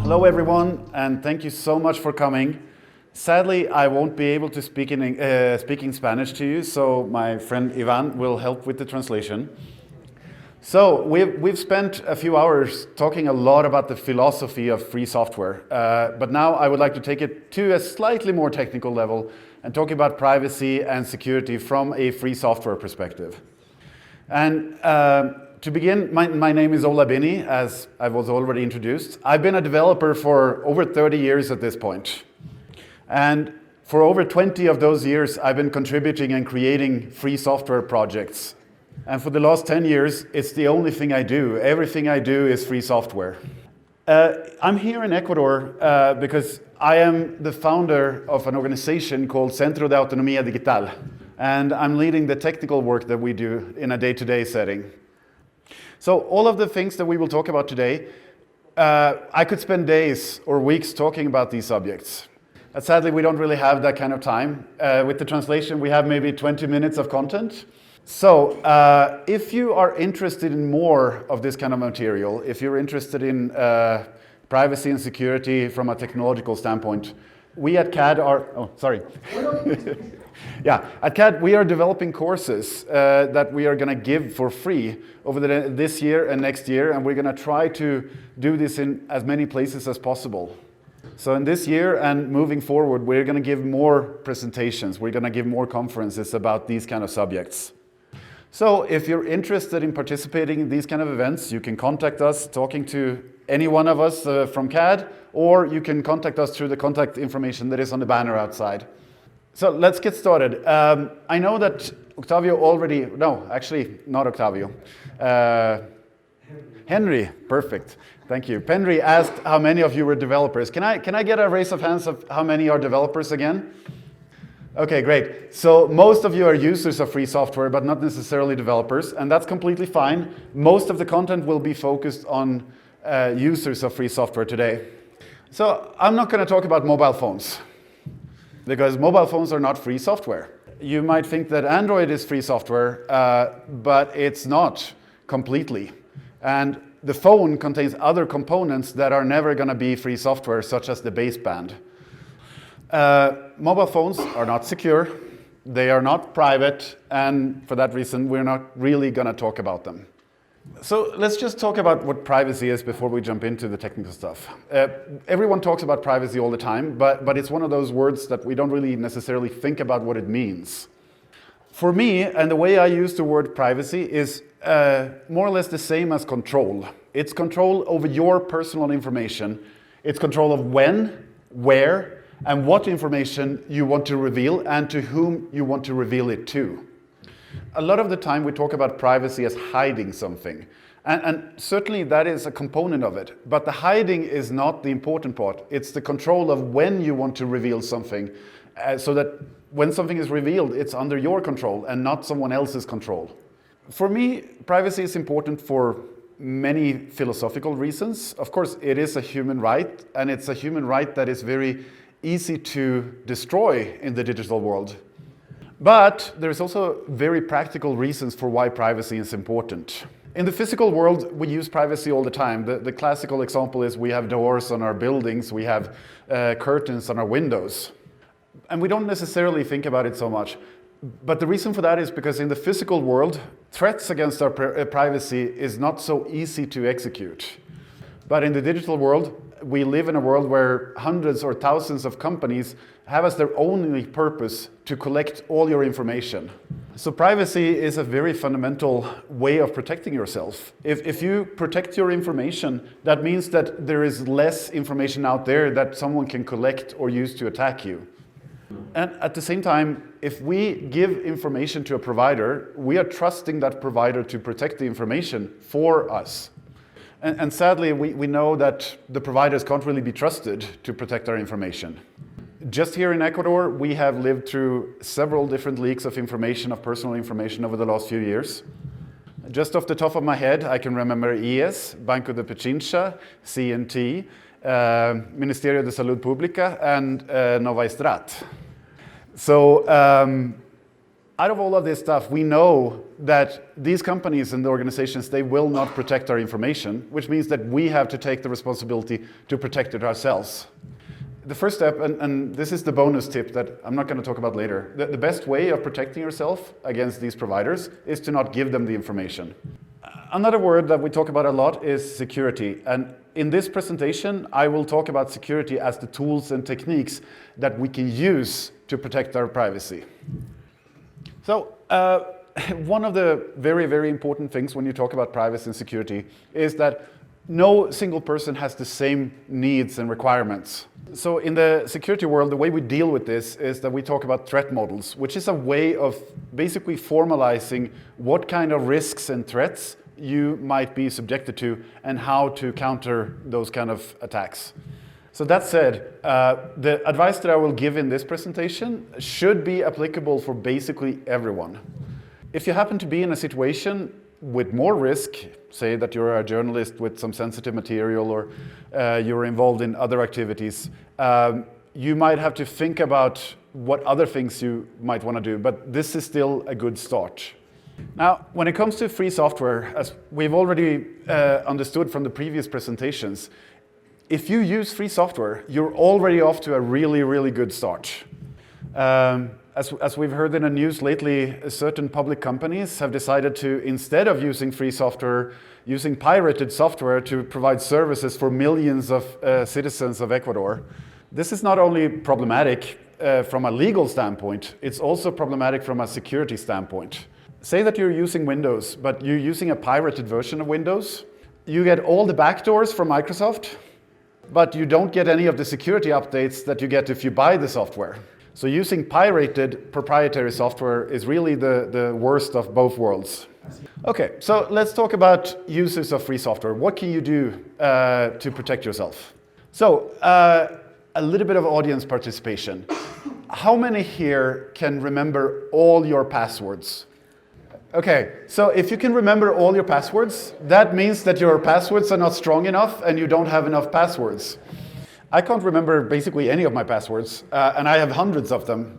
Hello everyone, and thank you so much for coming. Sadly, I won't be able to speak in Spanish to you, so my friend Ivan will help with the translation. So we've spent a few hours talking a lot about the philosophy of free software, but now I would like to take it to a slightly more technical level and talk about privacy and security from a free software perspective. And to begin, my name is Ola Bini, as I was already introduced. I've been a developer for over 30 years at this point. And for over 20 of those years, I've been contributing and creating free software projects. And for the last 10 years, it's the only thing I do. Everything I do is free software. I'm here in Ecuador because I am the founder of an organization called Centro de Autonomía Digital. And I'm leading the technical work that we do in a day-to-day setting. So all of the things that we will talk about today, I could spend days or weeks talking about these subjects. But sadly, we don't really have that kind of time. With the translation, we have maybe 20 minutes of content. So if you are interested in more of this kind of material, if you're interested in privacy and security from a technological standpoint, we at CAD are, yeah, at CAD we are developing courses that we are going to give for free over this year and next year, and we're going to try to do this in as many places as possible. So in this year and moving forward, we're going to give more presentations, we're going to give more conferences about these kind of subjects. So if you're interested in participating in these kind of events, you can contact us talking to any one of us from CAD, or you can contact us through the contact information that is on the banner outside. So let's get started. I know that Octavio already, no, actually not Octavio. Henry, perfect, thank you. Henry asked how many of you were developers. Can I get a raise of hands of how many are developers again? Okay, great. So most of you are users of free software, but not necessarily developers, and that's completely fine. Most of the content will be focused on users of free software today. So I'm not going to talk about mobile phones, because mobile phones are not free software. You might think that Android is free software, but it's not completely. And the phone contains other components that are never going to be free software, such as the baseband. Mobile phones are not secure, they are not private, and for that reason, we're not really going to talk about them. So let's just talk about what privacy is before we jump into the technical stuff. Everyone talks about privacy all the time, but it's one of those words that we don't really necessarily think about what it means. For me, and the way I use the word privacy is more or less the same as control. It's control over your personal information. It's control of when, where, and what information you want to reveal and to whom you want to reveal it to. A lot of the time we talk about privacy as hiding something. And certainly that is a component of it. But the hiding is not the important part. It's the control of when you want to reveal something so that when something is revealed, it's under your control and not someone else's control. For me, privacy is important for many philosophical reasons. Of course, it is a human right, and it's a human right that is very easy to destroy in the digital world. But there's also very practical reasons for why privacy is important. In the physical world, we use privacy all the time. The classical example is we have doors on our buildings, we have curtains on our windows. And we don't necessarily think about it so much. But the reason for that is because in the physical world, threats against our privacy is not so easy to execute. But in the digital world, we live in a world where hundreds or thousands of companies have as their only purpose to collect all your information. So privacy is a very fundamental way of protecting yourself. If you protect your information, that means that there is less information out there that someone can collect or use to attack you. And at the same time, if we give information to a provider, we are trusting that provider to protect the information for us. And sadly, we know that the providers can't really be trusted to protect our information. Just here in Ecuador, we have lived through several different leaks of information, of personal information over the last few years. Just off the top of my head, I can remember IES, Banco de Pichincha, CNT, Ministerio de Salud Pública, and Nova Estrat. So out of all of this stuff, we know that these companies and the organizations, they will not protect our information, which means that we have to take the responsibility to protect it ourselves. The first step, and this is the bonus tip that I'm not going to talk about later, the best way of protecting yourself against these providers is to not give them the information. Another word that we talk about a lot is security. And in this presentation, I will talk about security as the tools and techniques that we can use to protect our privacy. So, one of the very, very important things when you talk about privacy and security is that no single person has the same needs and requirements. So in the security world, the way we deal with this is that we talk about threat models, which is a way of basically formalizing what kind of risks and threats you might be subjected to and how to counter those kind of attacks. So that said, the advice that I will give in this presentation should be applicable for basically everyone. If you happen to be in a situation with more risk, say that you're a journalist with some sensitive material or you're involved in other activities, you might have to think about what other things you might want to do, but this is still a good start. Now, when it comes to free software, as we've already understood from the previous presentations, if you use free software, you're already off to a really, really good start. As we've heard in the news lately, certain public companies have decided to, instead of using free software, using pirated software to provide services for millions of citizens of Ecuador. This is not only problematic from a legal standpoint, it's also problematic from a security standpoint. Say that you're using Windows, but you're using a pirated version of Windows. You get all the backdoors from Microsoft, but you don't get any of the security updates that you get if you buy the software. So using pirated proprietary software is really the worst of both worlds. Okay, so let's talk about uses of free software. What can you do to protect yourself? So a little bit of audience participation. How many here can remember all your passwords? Okay, so if you can remember all your passwords, that means that your passwords are not strong enough and you don't have enough passwords. I can't remember basically any of my passwords, and I have hundreds of them.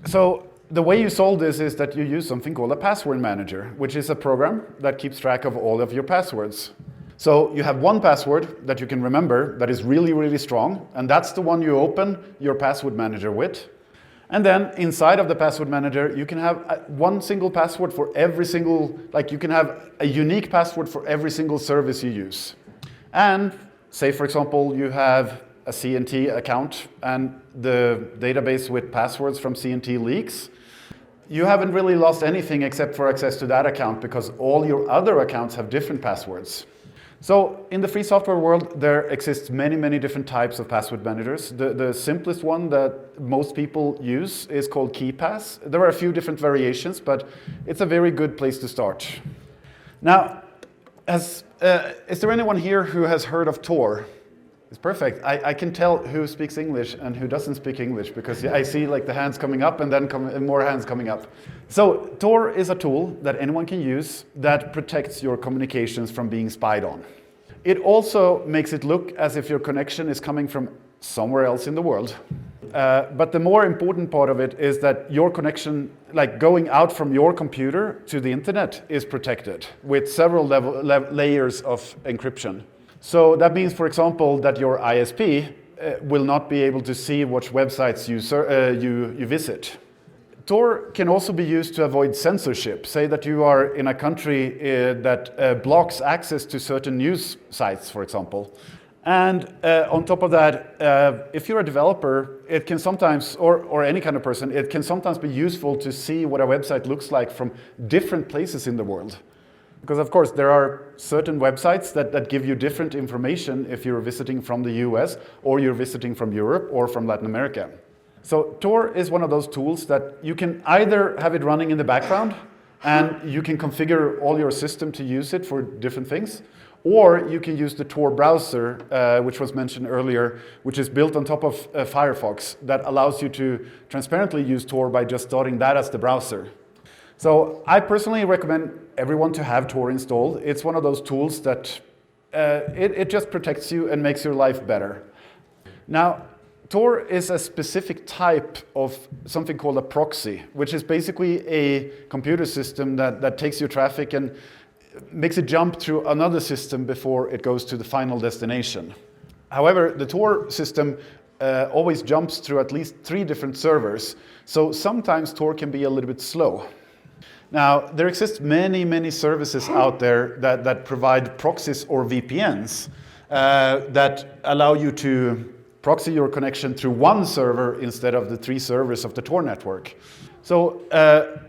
So the way you solve this is that you use something called a password manager, which is a program that keeps track of all of your passwords. So you have one password that you can remember that is really, really strong, and that's the one you open your password manager with. And then inside of the password manager, you can have one single password for every single, like you can have a unique password for every single service you use. And say, for example, you have a CNT account and the database with passwords from CNT leaks. You haven't really lost anything except for access to that account because all your other accounts have different passwords. So in the free software world, there exists many, many different types of password managers. The simplest one that most people use is called KeePass. There are a few different variations, but it's a very good place to start. Now, is there anyone here who has heard of Tor? It's perfect. I can tell who speaks English and who doesn't speak English because I see like the hands coming up and then more hands coming up. So Tor is a tool that anyone can use that protects your communications from being spied on. It also makes it look as if your connection is coming from somewhere else in the world. But the more important part of it is that your connection, like going out from your computer to the internet, is protected with several layers of encryption. So that means, for example, that your ISP will not be able to see which websites you visit. Tor can also be used to avoid censorship. Say that you are in a country that blocks access to certain news sites, for example. And on top of that, if you're a developer, it can sometimes, or any kind of person, it can sometimes be useful to see what a website looks like from different places in the world. Because of course there are certain websites that give you different information if you're visiting from the US or you're visiting from Europe or from Latin America. So Tor is one of those tools that you can either have it running in the background and you can configure all your system to use it for different things, or you can use the Tor browser, which was mentioned earlier, which is built on top of Firefox that allows you to transparently use Tor by just starting that as the browser. So I personally recommend everyone to have Tor installed. It's one of those tools that it just protects you and makes your life better. Now, Tor is a specific type of something called a proxy, which is basically a computer system that takes your traffic and makes it jump through another system before it goes to the final destination. However, the Tor system always jumps through at least 3 different servers, so sometimes Tor can be a little bit slow. Now, there exist many services out there that provide proxies or VPNs that allow you to proxy your connection through one server instead of the 3 servers of the Tor network. So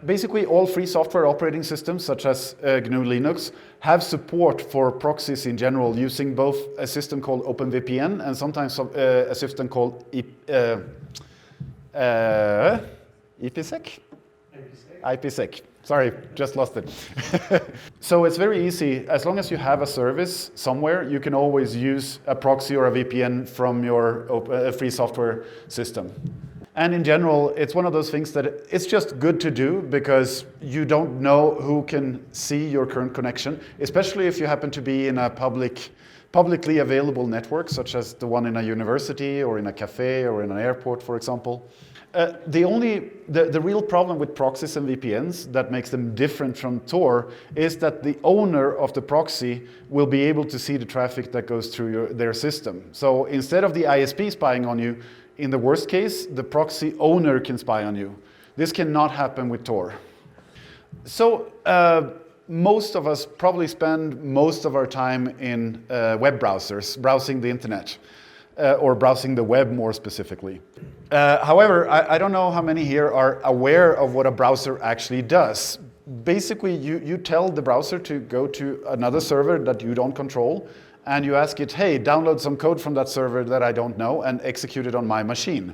basically all free software operating systems such as GNU Linux have support for proxies in general using both a system called OpenVPN and sometimes a system called IPsec? IPsec. Sorry, just lost it. So it's very easy. As long as you have a service somewhere, you can always use a proxy or a VPN from your free software system. And in general, it's one of those things that it's just good to do because you don't know who can see your current connection, especially if you happen to be in a publicly available network, such as the one in a university or in a cafe or in an airport, for example. The real problem with proxies and VPNs that makes them different from Tor is that the owner of the proxy will be able to see the traffic that goes through their system. So instead of the ISP spying on you, in the worst case, the proxy owner can spy on you. This cannot happen with Tor. So most of us probably spend most of our time in web browsers, browsing the internet. Or browsing the web more specifically. However, I don't know how many here are aware of what a browser actually does. Basically, you tell the browser to go to another server that you don't control, and you ask it, hey, download some code from that server that I don't know and execute it on my machine.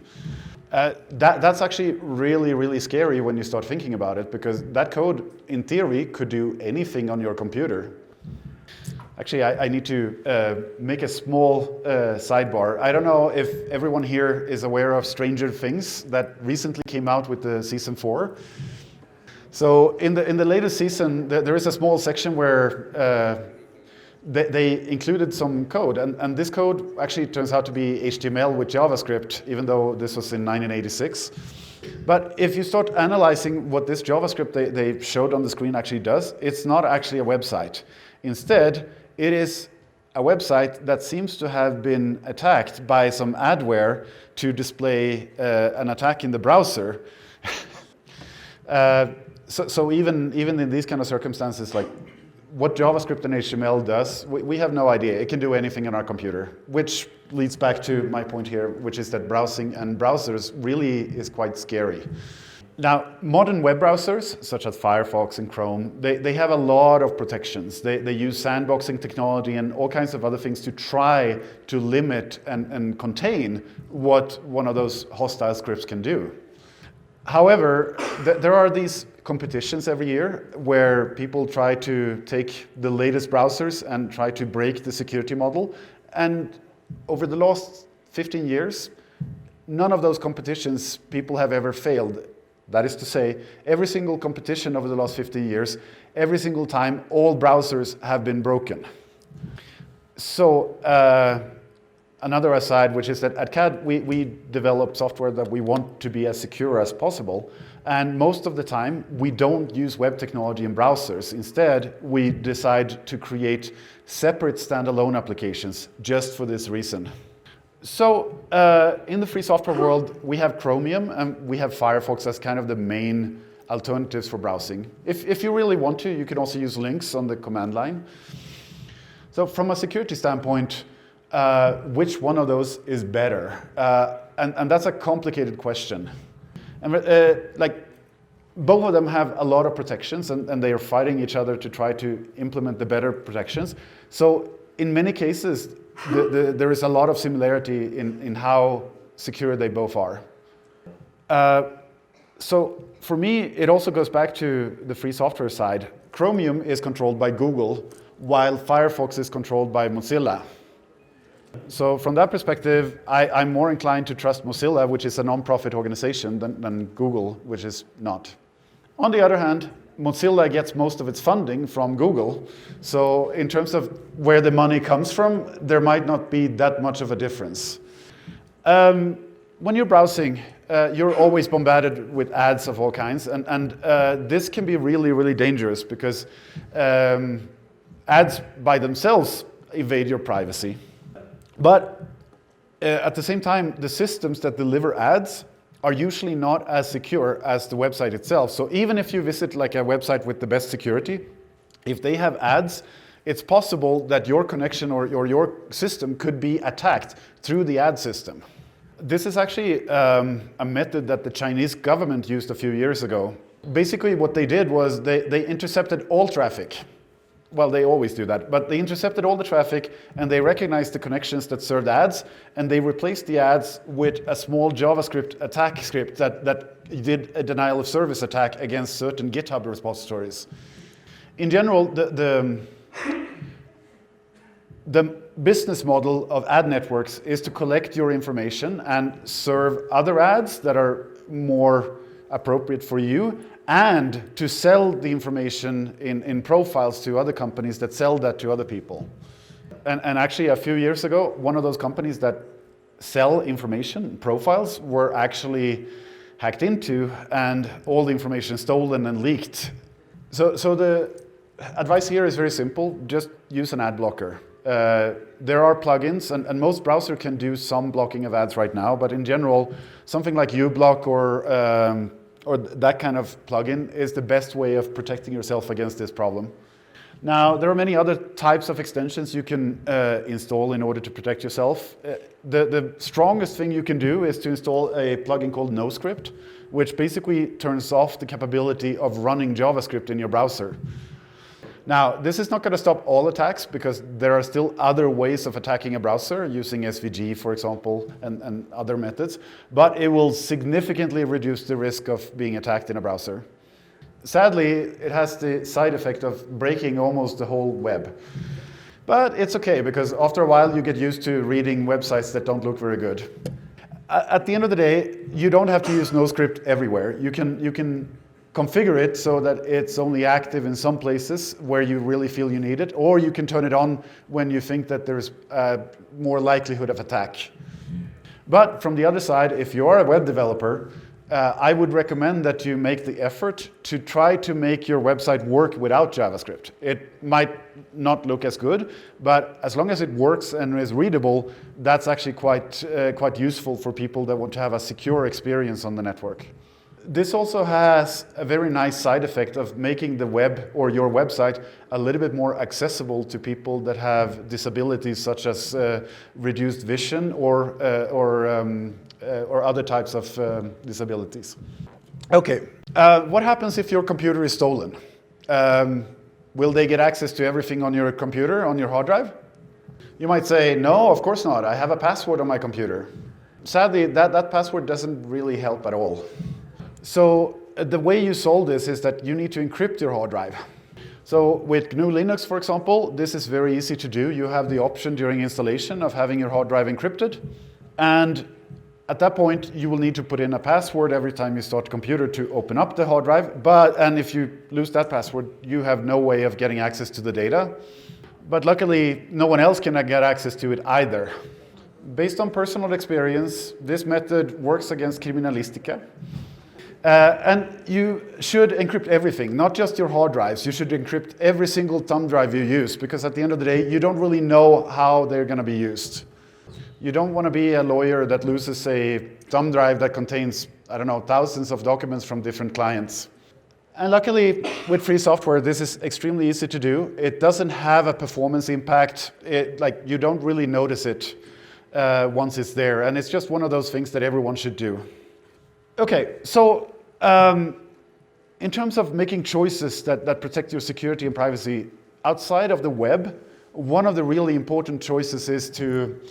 That's actually really scary when you start thinking about it, because that code, in theory, could do anything on your computer. Actually, I need to make a small sidebar. I don't know if everyone here is aware of Stranger Things that recently came out with the season 4. So in the latest season, there is a small section where they included some code, and this code actually turns out to be HTML with JavaScript, even though this was in 1986. But if you start analyzing what this JavaScript they showed on the screen actually does, it's not actually a website. Instead, it is a website that seems to have been attacked by some adware to display an attack in the browser. So even in these kind of circumstances, like what JavaScript and HTML does, we have no idea. It can do anything on our computer, which leads back to my point here, which is that browsing and browsers really is quite scary. Now, modern web browsers, such as Firefox and Chrome, they have a lot of protections. They use sandboxing technology and all kinds of other things to try to limit and contain what one of those hostile scripts can do. However, there are these competitions every year where people try to take the latest browsers and try to break the security model. And over the last 15 years, none of those competitions people have ever failed. That is to say, every single competition over the last 15 years, every single time, all browsers have been broken. So another aside, which is that at CAD, we develop software that we want to be as secure as possible. And most of the time, we don't use web technology in browsers. Instead, we decide to create separate standalone applications just for this reason. So in the free software world, we have Chromium and we have Firefox as kind of the main alternatives for browsing. If you really want to, you can also use links on the command line. So from a security standpoint, which one of those is better? And that's a complicated question. And like both of them have a lot of protections, and they are fighting each other to try to implement the better protections. So in many cases, there is a lot of similarity in how secure they both are. So for me, it also goes back to the free software side. Chromium is controlled by Google, while Firefox is controlled by Mozilla. So from that perspective, I'm more inclined to trust Mozilla, which is a non-profit organization, than Google, which is not. On the other hand, Mozilla gets most of its funding from Google. So in terms of where the money comes from, there might not be that much of a difference. When you're browsing, you're always bombarded with ads of all kinds, and this can be really, really dangerous because ads by themselves evade your privacy. But at the same time, the systems that deliver ads are usually not as secure as the website itself. So even if you visit like a website with the best security, if they have ads, it's possible that your connection or your system could be attacked through the ad system. This is actually a method that the Chinese government used a few years ago. Basically what they did was they intercepted all traffic. Well, they always do that, but they intercepted all the traffic and they recognized the connections that served ads, and they replaced the ads with a small JavaScript attack script that did a denial of service attack against certain GitHub repositories. In general, the business model of ad networks is to collect your information and serve other ads that are more appropriate for you, and to sell the information in profiles to other companies that sell that to other people. And actually a few years ago, one of those companies that sell information, profiles, were actually hacked into and all the information stolen and leaked. So the advice here is very simple: just use an ad blocker. There are plugins, and most browsers can do some blocking of ads right now, but in general, something like uBlock or that kind of plugin is the best way of protecting yourself against this problem. Now, there are many other types of extensions you can install in order to protect yourself. The strongest thing you can do is to install a plugin called NoScript, which basically turns off the capability of running JavaScript in your browser. Now, this is not going to stop all attacks, because there are still other ways of attacking a browser, using SVG, for example, and other methods, but it will significantly reduce the risk of being attacked in a browser. Sadly, it has the side effect of breaking almost the whole web. But it's okay, because after a while you get used to reading websites that don't look very good. At the end of the day, you don't have to use NoScript everywhere. You can configure it so that it's only active in some places where you really feel you need it, or you can turn it on when you think that there's more likelihood of attack. But from the other side, if you are a web developer, I would recommend that you make the effort to try to make your website work without JavaScript. It might not look as good, but as long as it works and is readable, that's actually quite useful for people that want to have a secure experience on the network. This also has a very nice side effect of making the web or your website a little bit more accessible to people that have disabilities, such as reduced vision or other types of disabilities. Okay, what happens if your computer is stolen? Will they get access to everything on your computer, on your hard drive? You might say, no, of course not. I have a password on my computer. Sadly, that password doesn't really help at all. So the way you solve this is that you need to encrypt your hard drive. So with GNU Linux, for example, this is very easy to do. You have the option during installation of having your hard drive encrypted. And at that point, you will need to put in a password every time you start a computer to open up the hard drive. And if you lose that password, you have no way of getting access to the data. But luckily, no one else can get access to it either. Based on personal experience, this method works against criminalistica. And you should encrypt everything, not just your hard drives. You should encrypt every single thumb drive you use, because at the end of the day, you don't really know how they're going to be used. You don't want to be a lawyer that loses a thumb drive that contains, I don't know, thousands of documents from different clients. And luckily, with free software, this is extremely easy to do. It doesn't have a performance impact. You don't really notice it once it's there. And it's just one of those things that everyone should do. Okay, so in terms of making choices that protect your security and privacy outside of the web, one of the really important choices is to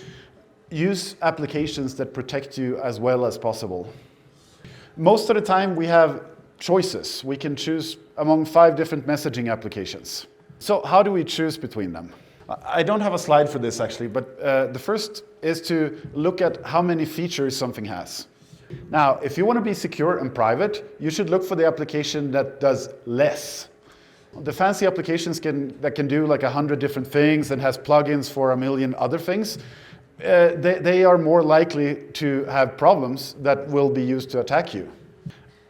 use applications that protect you as well as possible. Most of the time we have choices. We can choose among 5 different messaging applications. So how do we choose between them? I don't have a slide for this actually, but the first is to look at how many features something has. Now, if you want to be secure and private, you should look for the application that does less. The fancy applications that can do like 100 different things and has plugins for a million other things, they are more likely to have problems that will be used to attack you.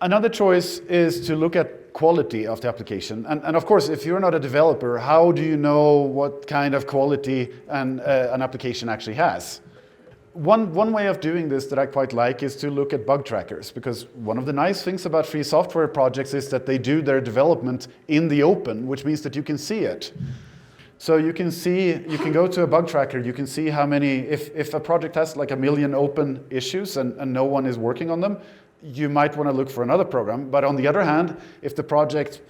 Another choice is to look at quality of the application. And of course, if you're not a developer, how do you know what kind of quality an application actually has? One way of doing this that I quite like is to look at bug trackers, because one of the nice things about free software projects is that they do their development in the open, which means that you can see it. So you can go to a bug tracker, you can see how many, if a project has like 1 million open issues and no one is working on them, you might want to look for another program. But on the other hand, if the project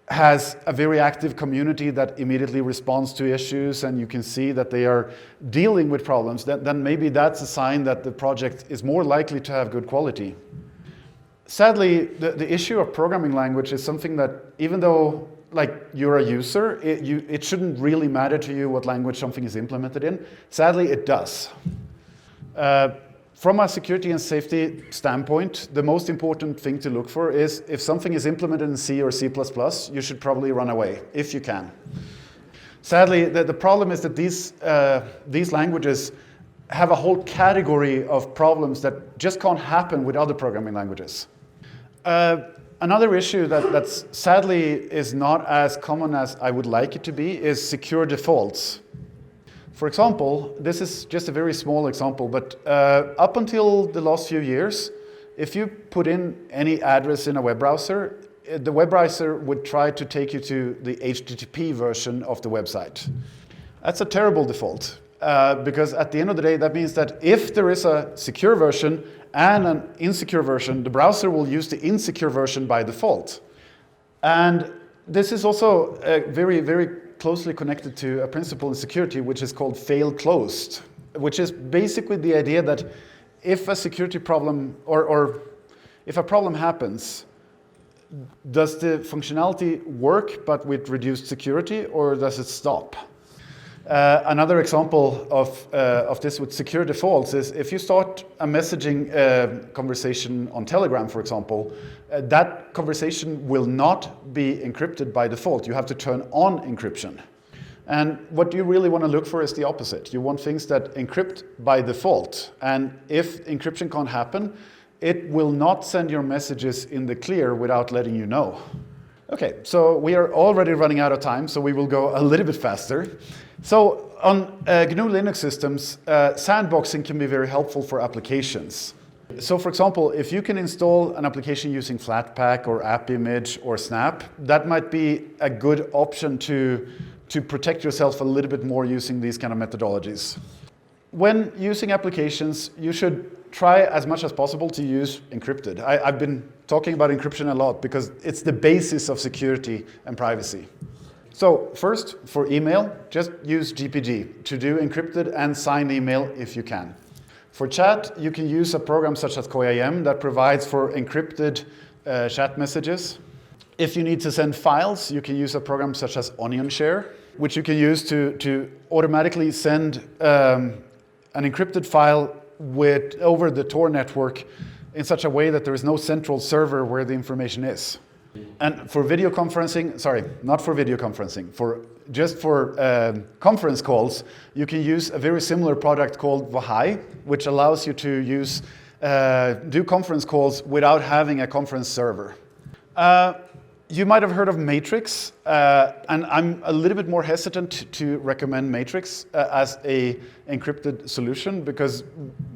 has a very active community that immediately responds to issues and you can see that they are dealing with problems, then maybe that's a sign that the project is more likely to have good quality. Sadly, the issue of programming language is something that, even though like you're a user, it shouldn't really matter to you what language something is implemented in. Sadly, it does. From a security and safety standpoint, the most important thing to look for is if something is implemented in C or C++, you should probably run away, if you can. Sadly, the problem is that these languages have a whole category of problems that just can't happen with other programming languages. Another issue that sadly is not as common as I would like it to be is secure defaults. For example, this is just a very small example, but up until the last few years, if you put in any address in a web browser, the web browser would try to take you to the HTTP version of the website. That's a terrible default, because at the end of the day, that means that if there is a secure version and an insecure version, the browser will use the insecure version by default. And this is also very, very closely connected to a principle in security which is called fail closed, which is basically the idea that if a security problem or if a problem happens, does the functionality work but with reduced security, or does it stop? Another example of this with secure defaults is if you start a messaging conversation on Telegram, for example, that conversation will not be encrypted by default. You have to turn on encryption. And what you really want to look for is the opposite. You want things that encrypt by default. And if encryption can't happen, it will not send your messages in the clear without letting you know. Okay, so we are already running out of time, so we will go a little bit faster. So on GNU Linux systems, sandboxing can be very helpful for applications. So for example, if you can install an application using Flatpak or AppImage or Snap, that might be a good option to protect yourself a little bit more using these kind of methodologies. When using applications, you should try as much as possible to use encrypted. I've been talking about encryption a lot because it's the basis of security and privacy. So first, for email, just use GPG to do encrypted and signed email if you can. For chat, you can use a program such as KoiIM that provides for encrypted chat messages. If you need to send files, you can use a program such as OnionShare, which you can use to automatically send an encrypted file over the Tor network in such a way that there is no central server where the information is. And for video conferencing, sorry, not for video conferencing, just for conference calls, you can use a very similar product called Vahai, which allows you to do conference calls without having a conference server. You might have heard of Matrix, and I'm a little bit more hesitant to recommend Matrix as an encrypted solution, because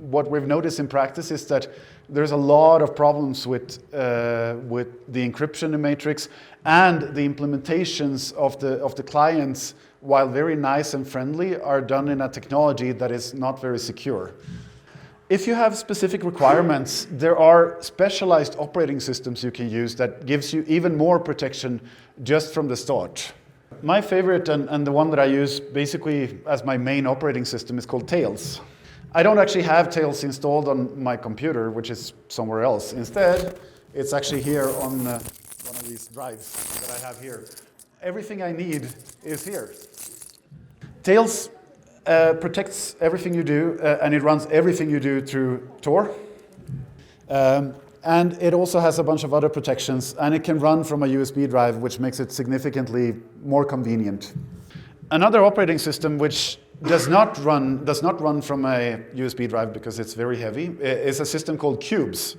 what we've noticed in practice is that there's a lot of problems with the encryption in Matrix, and the implementations of the clients, while very nice and friendly, are done in a technology that is not very secure. If you have specific requirements, there are specialized operating systems you can use that gives you even more protection just from the start. My favorite and the one that I use basically as my main operating system is called Tails. I don't actually have Tails installed on my computer, which is somewhere else. Instead, it's actually here on one of these drives that I have here. Everything I need is here. Tails protects everything you do, and it runs everything you do through Tor. And it also has a bunch of other protections, and it can run from a USB drive, which makes it significantly more convenient. Another operating system which does not run from a USB drive because it's very heavy. It's a system called cubes.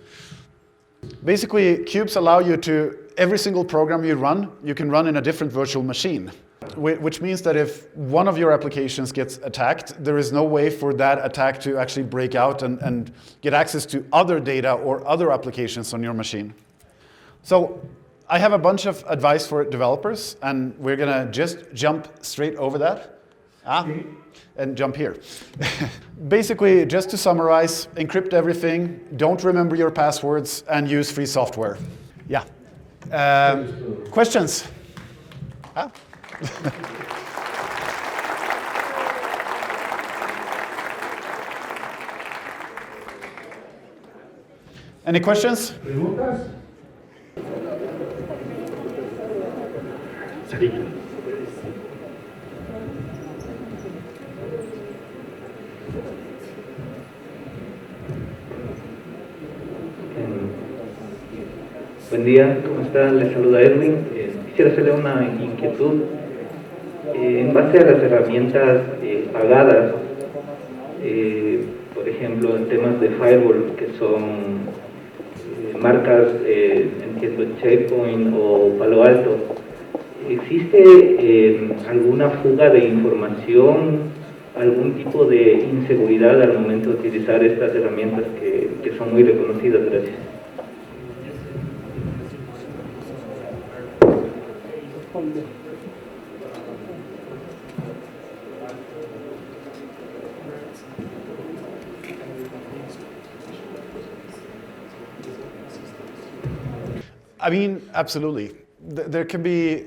Basically, cubes allow you to, every single program you can run in a different virtual machine. Which means that if one of your applications gets attacked, there is no way for that attack to actually break out and get access to other data or other applications on your machine. So I have a bunch of advice for developers, and we're going to just jump straight over that. And jump here. Basically, just to summarize, encrypt everything, don't remember your passwords, and use free software. Yeah. Questions? Any questions? ¿Preguntas? Buen día, ¿cómo está? Les saluda Edwin. Quisiera hacerle una inquietud. En base a las herramientas pagadas, por ejemplo, en temas de firewall, que son marcas, entiendo, Checkpoint o Palo Alto, ¿existe alguna fuga de información, algún tipo de inseguridad al momento de utilizar estas herramientas que son muy reconocidas? Gracias. I mean, absolutely. There can be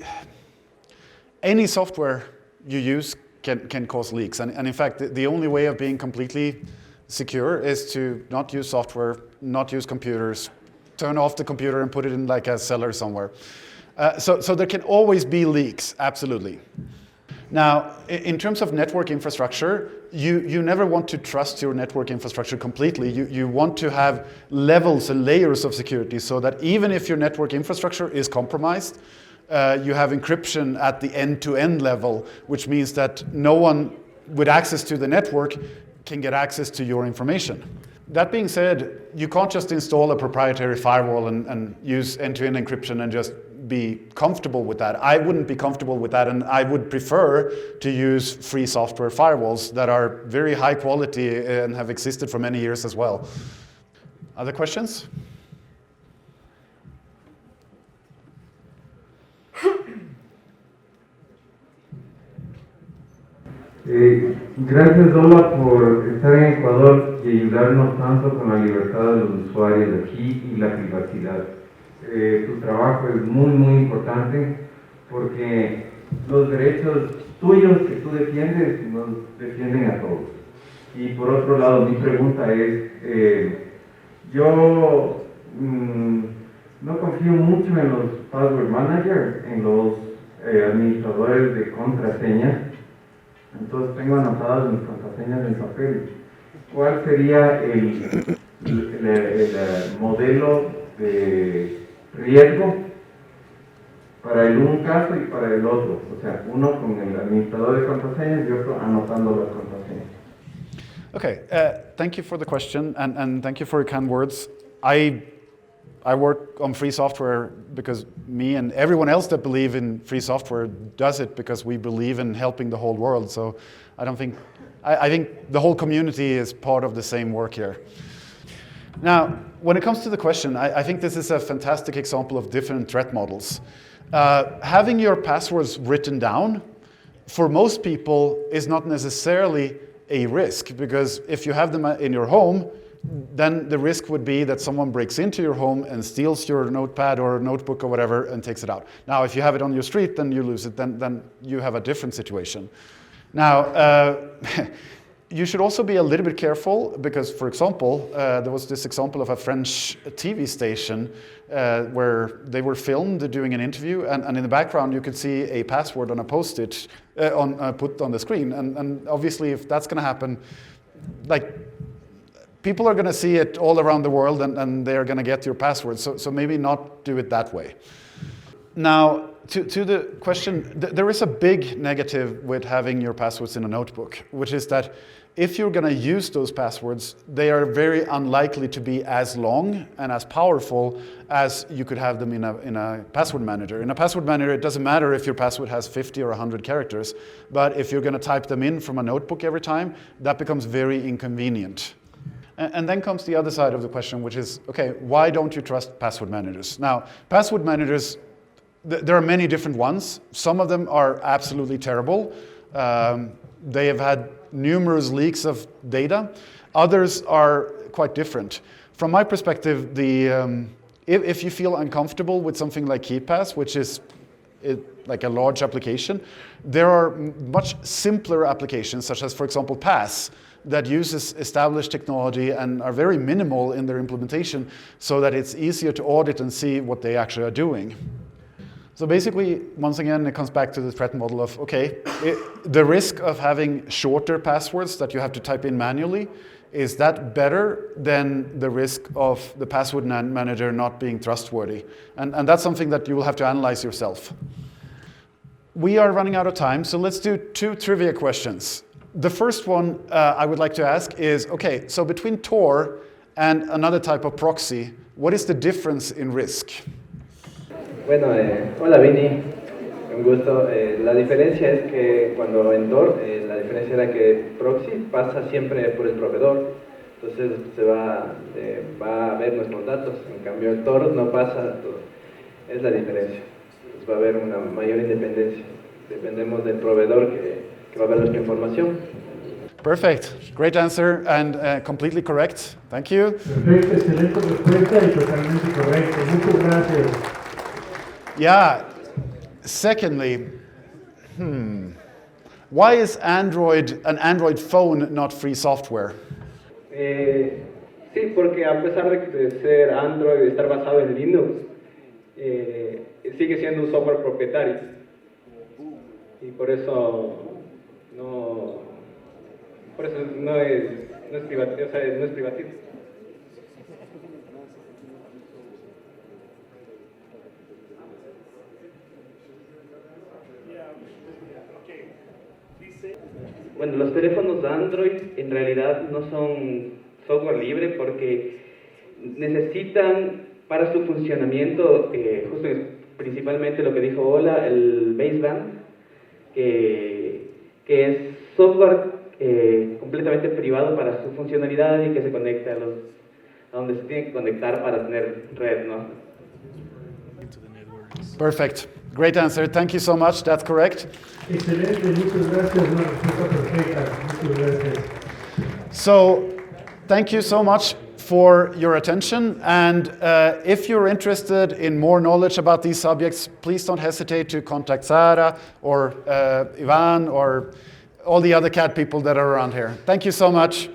any software you use can cause leaks, and in fact, the only way of being completely secure is to not use software, not use computers, turn off the computer and put it in like a cellar somewhere. So there can always be leaks, absolutely. Now, in terms of network infrastructure, you never want to trust your network infrastructure completely. You want to have levels and layers of security so that even if your network infrastructure is compromised, you have encryption at the end-to-end level, which means that no one with access to the network can get access to your information. That being said, you can't just install a proprietary firewall and use end-to-end encryption and just be comfortable with that. I wouldn't be comfortable with that, and I would prefer to use free software firewalls that are very high quality and have existed for many years as well. Other questions? Gracias, Lola, por estar en Ecuador y ayudarnos tanto con la libertad de los usuarios de aquí y la privacidad. Tu trabajo es muy importante porque los derechos tuyos que tú defiendes nos defienden a todos. Y por otro lado, mi pregunta es, yo no confío mucho en los password managers, en los administradores de contraseñas. Entonces tengo anotadas mis contraseñas en papel. ¿Cuál sería el modelo de riesgo para el un caso y para el otro? O sea, uno con el administrador de contraseñas y otro anotando las contraseñas. Okay, thank you for the question, and thank you for your kind words. I work on free software because me and everyone else that believe in free software does it because we believe in helping the whole world. So I think the whole community is part of the same work here. Now, when it comes to the question, I think this is a fantastic example of different threat models. Having your passwords written down, for most people, is not necessarily a risk, because if you have them in your home, then the risk would be that someone breaks into your home and steals your notepad or notebook or whatever and takes it out. Now, if you have it on your street, then you lose it, then you have a different situation. Now, you should also be a little bit careful because, for example, there was this example of a French TV station where they were filmed doing an interview, and in the background you could see a password on a post-it put on the screen. And obviously, if that's going to happen, like, people are going to see it all around the world, and they're going to get your password. So maybe not do it that way. Now, To the question, there is a big negative with having your passwords in a notebook, which is that if you're going to use those passwords, they are very unlikely to be as long and as powerful as you could have them in a password manager. In a password manager, it doesn't matter if your password has 50 or 100 characters, but if you're going to type them in from a notebook every time, that becomes very inconvenient. And then comes the other side of the question, which is, okay, why don't you trust password managers? Now, password managers, there are many different ones. Some of them are absolutely terrible. They have had numerous leaks of data. Others are quite different. From my perspective, if you feel uncomfortable with something like KeePass, which is like a large application, there are much simpler applications, such as, for example, Pass, that uses established technology and are very minimal in their implementation so that it's easier to audit and see what they actually are doing. So basically, once again, it comes back to the threat model of, okay, the risk of having shorter passwords that you have to type in manually, is that better than the risk of the password manager not being trustworthy? And that's something that you will have to analyze yourself. We are running out of time, so let's do 2 trivia questions. The first one I would like to ask is, okay, so between Tor and another type of proxy, what is the difference in risk? Bueno, hola Vini, un gusto. La diferencia es que cuando en Tor, la diferencia era que proxy pasa siempre por el proveedor, entonces va a ver nuestros datos, en cambio el Tor no pasa, es la diferencia. Entonces va a haber una mayor independencia, dependemos del proveedor que va a ver nuestra información. Perfect, great answer and completely correct. Thank you. Perfecto, excelente respuesta y totalmente correcto. Muchas gracias. Yeah. Secondly, why is an Android phone not free software? Sí, porque a pesar de ser Android y estar basado en Linux, sigue siendo un software propietario. Y por eso no es privativo, o sea, no es privativo. Bueno, los teléfonos Android en realidad no son software libre porque necesitan para su funcionamiento, justo principalmente lo que dijo Ola, el baseband, que es software completamente privado para su funcionalidad y que se conecta a donde se tiene que conectar para tener red, ¿no? Perfect. Great answer. Thank you so much. That's correct. Excelente, muchas gracias. Una respuesta perfecta. Muchas gracias. So, thank you so much for your attention. And if you're interested in more knowledge about these subjects, please don't hesitate to contact Sara or Ivan or all the other CAD people that are around here. Thank you so much.